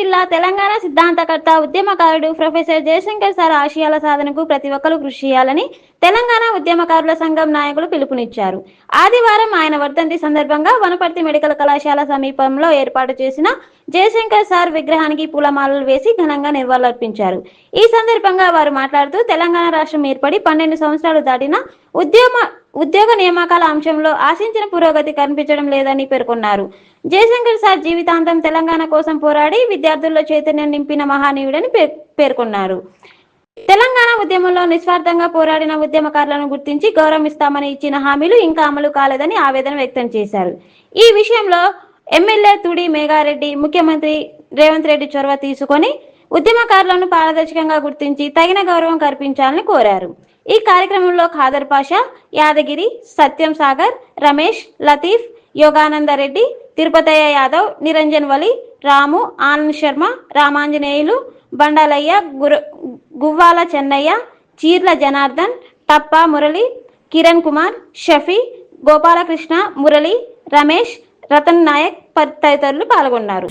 జిల్లా తెలంగాణ సిద్ధాంతకర్త ఉద్యమకారుడు professor Jayashankar sir ఆశయాల సాధనకు ప్రతి ఒక్కరూ కృషి చేయాలని తెలంగాణ ఉద్యమకారుల సంఘం నాయకులు పిలుపునిచ్చారు. ఆదివారం ఆయన వర్ధంతి సందర్భంగా వనపర్తి మెడికల్ కళాశాల సమీపంలో ఏర్పాటు చేసిన జయశంకర్ సార్ విగ్రహానికి పూలమాలలు వేసి ఘనంగా నివాళులర్పించారు. ఈ సందర్భంగా వారు మాట్లాడుతూ తెలంగాణ రాష్ట్రం ఏర్పడి 12 సంవత్సరాలు దాటినా ఉద్యోగ నియామకాల అంశంలో ఆశించిన పురోగతి కనిపించడం లేదని పేర్కొన్నారు. జయశంకర్ సార్ జీవితాంతం తెలంగాణ కోసం పోరాడి విద్యార్థుల్లో చైతన్యం నింపిన మహనీయుడని పేర్కొన్నారు. తెలంగాణ ఉద్యమంలో నిస్వార్థంగా పోరాడిన ఉద్యమకారులను గుర్తించి గౌరవిస్తామని ఇచ్చిన హామీలు ఇంకా అమలు కాలేదని ఆవేదన వ్యక్తం చేశారు. ఈ విషయంలో ఎమ్మెల్యే తుడి మేఘారెడ్డి ముఖ్యమంత్రి రేవంత్ రెడ్డి చొరవ తీసుకొని ఉద్యమకారులను పారదర్శకంగా గుర్తించి తగిన గౌరవం కల్పించాలని కోరారు. ఈ కార్యక్రమంలో ఖాదర్ పాషా, యాదగిరి, సత్యం సాగర్, రమేష్, లతీఫ్, యోగానందరెడ్డి, తిరుపతయ్య యాదవ్, నిరంజన్ వలి, రాము, ఆనంద్ శర్మ, రామాంజనేయులు, బండాలయ్య, గువ్వాల చెన్నయ్య, చీర్ల జనార్దన్, టప్ప మురళి, కిరణ్ కుమార్, షఫీ, గోపాలకృష్ణ, మురళి, రమేష్, రతన్ నాయక్ తదితరులు పాల్గొన్నారు.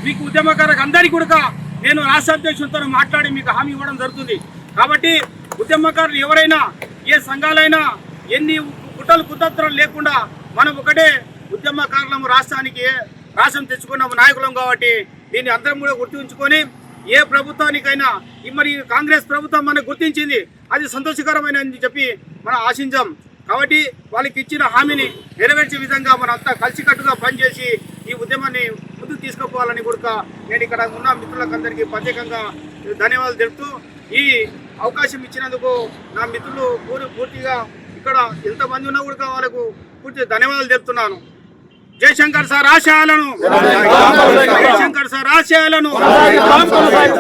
మీకు ఉద్యమకారులకు అందరికీ కూడా నేను రాష్ట్ర అధ్యక్షులతో మాట్లాడి మీకు హామీ ఇవ్వడం జరుగుతుంది. కాబట్టి ఉద్యమకారులు ఎవరైనా ఏ సంఘాలైనా ఎన్ని కుట్రలు కుతంత్రాలు లేకుండా మనం ఒకటే ఉద్యమకారులము రాష్ట్రం తెచ్చుకున్న నాయకులం. కాబట్టి దీన్ని అందరం కూడా గుర్తుంచుకొని ఏ ప్రభుత్వానికైనా మరి కాంగ్రెస్ ప్రభుత్వం మనకు గుర్తించింది, అది సంతోషకరమైన చెప్పి మనం ఆశించాం. కాబట్టి వాళ్ళకి ఇచ్చిన హామీని నెరవేర్చే విధంగా మనంతా కలిసికట్టుగా పనిచేసి ఈ ఉద్యమాన్ని ముందుకు తీసుకుపోవాలని కూడా నేను ఇక్కడ ఉన్న మిత్రులకు అందరికీ ప్రత్యేకంగా ధన్యవాదాలు తెలుపుతూ ఈ అవకాశం ఇచ్చినందుకు నా మిత్రులు పూర్తిగా ఇక్కడ ఎంతమంది ఉన్నా కూడా వాళ్ళకు పూర్తిగా ధన్యవాదాలు తెలుపుతున్నాను. జయశంకర్ సార్ ఆశయాలను, జయశంకర్ సార్ ఆశయాలను,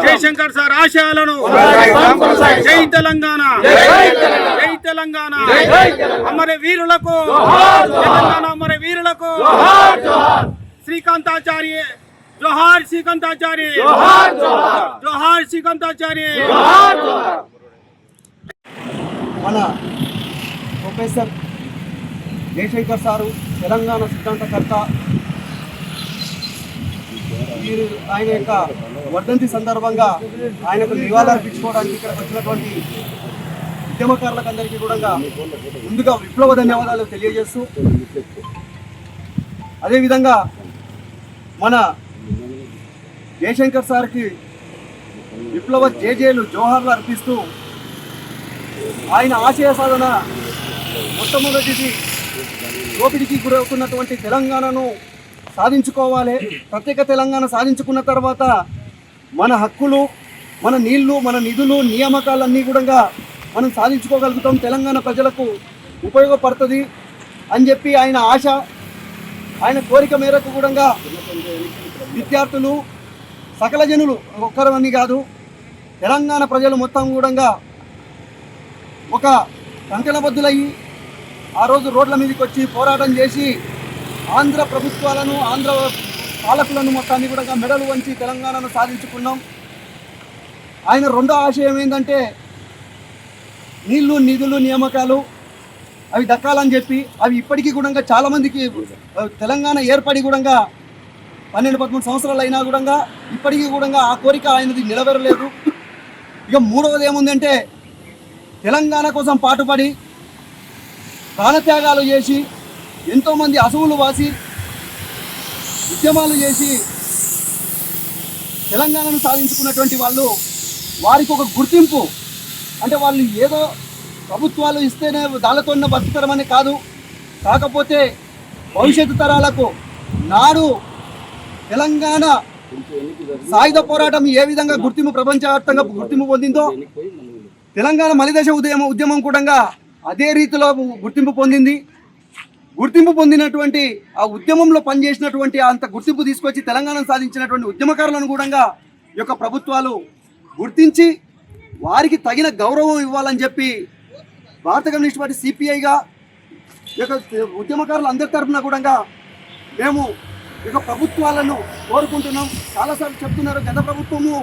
జయశంకర్ సార్ ఆశయాలను, జై తెలంగాణ, జై తెలంగాణ, అమర వీరులకు, తెలంగాణ అమర వీరులకు శ్రీకాంతాచార్య, జోహార్ శ్రీకాంతాచార్య, జోహార్ శ్రీకాంతాచార్య. మన ప్రొఫెసర్ జయశంకర్ సారు తెలంగాణ సిద్ధాంతకర్త. మీరు ఆయన యొక్క వర్ధంతి సందర్భంగా ఆయనకు నివాళులర్పించుకోవడానికి ఇక్కడికి వచ్చినటువంటి ఉద్యమకారులకు అందరికీ కూడా ముందుగా విప్లవ ధన్యవాదాలు తెలియజేస్తూ, అదేవిధంగా మన జయశంకర్ సార్కి విప్లవ జేజేలు జోహార్లు అర్పిస్తూ ఆయన ఆశయ సాధన మొట్టమొదటిది దోపిడీకి గురవుతున్నటువంటి తెలంగాణను సాధించుకోవాలి. ప్రత్యేక తెలంగాణ సాధించుకున్న తర్వాత మన హక్కులు, మన నీళ్లు, మన నిధులు, నియామకాలన్నీ కూడా మనం సాధించుకోగలుగుతాం, తెలంగాణ ప్రజలకు ఉపయోగపడుతుంది అని చెప్పి ఆయన ఆశ, ఆయన కోరిక మేరకు కూడా విద్యార్థులు, సకల జనులు ఒక్కరని కాదు తెలంగాణ ప్రజలు మొత్తం కూడా ఒక కంకణబద్దులయ్యి ఆ రోజు రోడ్ల మీదకి వచ్చి పోరాటం చేసి ఆంధ్ర ప్రభుత్వాలను, ఆంధ్ర పాలకులను మొత్తాన్ని కూడా మెడలు వంచి తెలంగాణను సాధించుకున్నాం. ఆయన రెండో ఆశయం ఏంటంటే నీళ్లు, నిధులు, నియామకాలు అవి దక్కాలని చెప్పి, అవి ఇప్పటికీ కూడా చాలామందికి తెలంగాణ ఏర్పడి కూడా 12-13 సంవత్సరాలు అయినా కూడా ఇప్పటికీ కూడా ఆ కోరిక ఆయనది నిలవేరలేదు. ఇక మూడవది ఏముందంటే తెలంగాణ కోసం పాటుపడి ప్రాణత్యాగాలు చేసి ఎంతోమంది అసువులు వాసి ఉద్యమాలు చేసి తెలంగాణను సాధించుకున్నటువంటి వాళ్ళు, వారికి ఒక గుర్తింపు అంటే వాళ్ళు ఏదో ప్రభుత్వాలు ఇస్తేనే దానితో బతుకుతారమని కాదు, కాకపోతే భవిష్యత్తు తరాలకు నాడు తెలంగాణ సాయుధ పోరాటం ఏ విధంగా గుర్తింపు ప్రపంచవ్యాప్తంగా గుర్తింపు పొందిందో తెలంగాణ మలిదశ ఉద్యమం కూడా అదే రీతిలో గుర్తింపు పొందింది. గుర్తింపు పొందినటువంటి ఆ ఉద్యమంలో పనిచేసినటువంటి అంత గుర్తింపు తీసుకొచ్చి తెలంగాణను సాధించినటువంటి ఉద్యమకారులను కూడా ఈ యొక్క ప్రభుత్వాలు గుర్తించి వారికి తగిన గౌరవం ఇవ్వాలని చెప్పి భారత కమ్యూనిస్ట్ పార్టీ సిపిఐగా ఈ యొక్క ఉద్యమకారులు అందరి తరఫున కూడా మేము ఈ యొక్క ప్రభుత్వాలను కోరుకుంటున్నాం. చాలాసార్లు చెప్తున్నారు, గత ప్రభుత్వము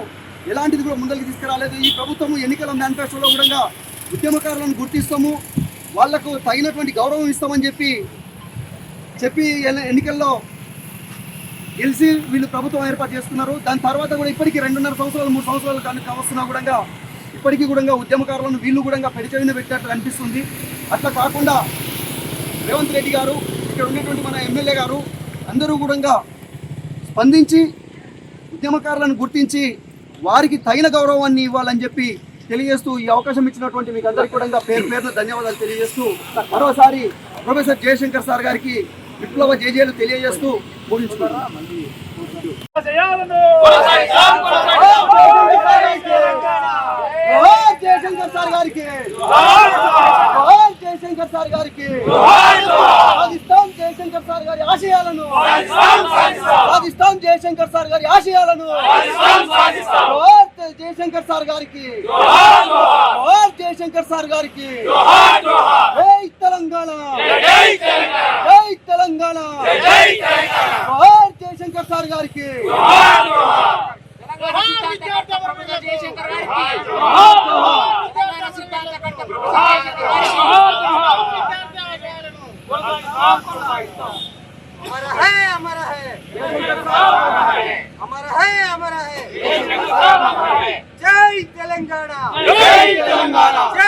ఎలాంటిది కూడా ముందరికి తీసుకురాలేదు. ఈ ప్రభుత్వము ఎన్నికల మేనిఫెస్టోలో కూడా ఉద్యమకారులను గుర్తిస్తాము, వాళ్లకు తగినటువంటి గౌరవం ఇస్తామని చెప్పి ఎన్నికల్లో గెలిచి వీళ్ళు ప్రభుత్వం ఏర్పాటు చేసుకున్నారు. దాని తర్వాత కూడా ఇప్పటికీ 2.5 సంవత్సరాలు 3 సంవత్సరాలు కావస్తున్నా కూడా ఇప్పటికీ కూడా ఉద్యమకారులను వీళ్ళు కూడా పెడిచెవిన పెట్టినట్టు అనిపిస్తుంది. అట్లా కాకుండా రేవంత్ రెడ్డి గారు, ఇక్కడ ఉన్నటువంటి మన ఎమ్మెల్యే గారు అందరూ కూడా స్పందించి ఉద్యమకారులను గుర్తించి వారికి తగిన గౌరవాన్ని ఇవ్వాలని చెప్పి తెలియజేస్తూ ఈ అవకాశం ఇచ్చినటువంటి మీకు అందరికీ కూడా పేరు పేరున ధన్యవాదాలు తెలియజేస్తూ మరోసారి ప్రొఫెసర్ జయశంకర్ సార్ గారికి విప్లవ జేజేలు తెలియజేస్తూ ముగించుకున్నాను. జయశంకర్ సార్ గారికి, జయశంకర్ సార్ గారికి, పాకిస్తాన్ జయశంకర్ సార్ గారి ఆశయాలను, పాకిస్తాన్ జయశంకర్ సార్ గారి ఆశయాలను, జయశంకర్ సార్ గారికి, జయశంకర్ సార్ గారికి, జై తెలంగాణ, జై తెలంగాణ, జయశంకర్ సార్ గారికి. हमारा है, हमारा है, हमारा है, हमारा है, जय तेलंगाना, जय तेलंगाना, जय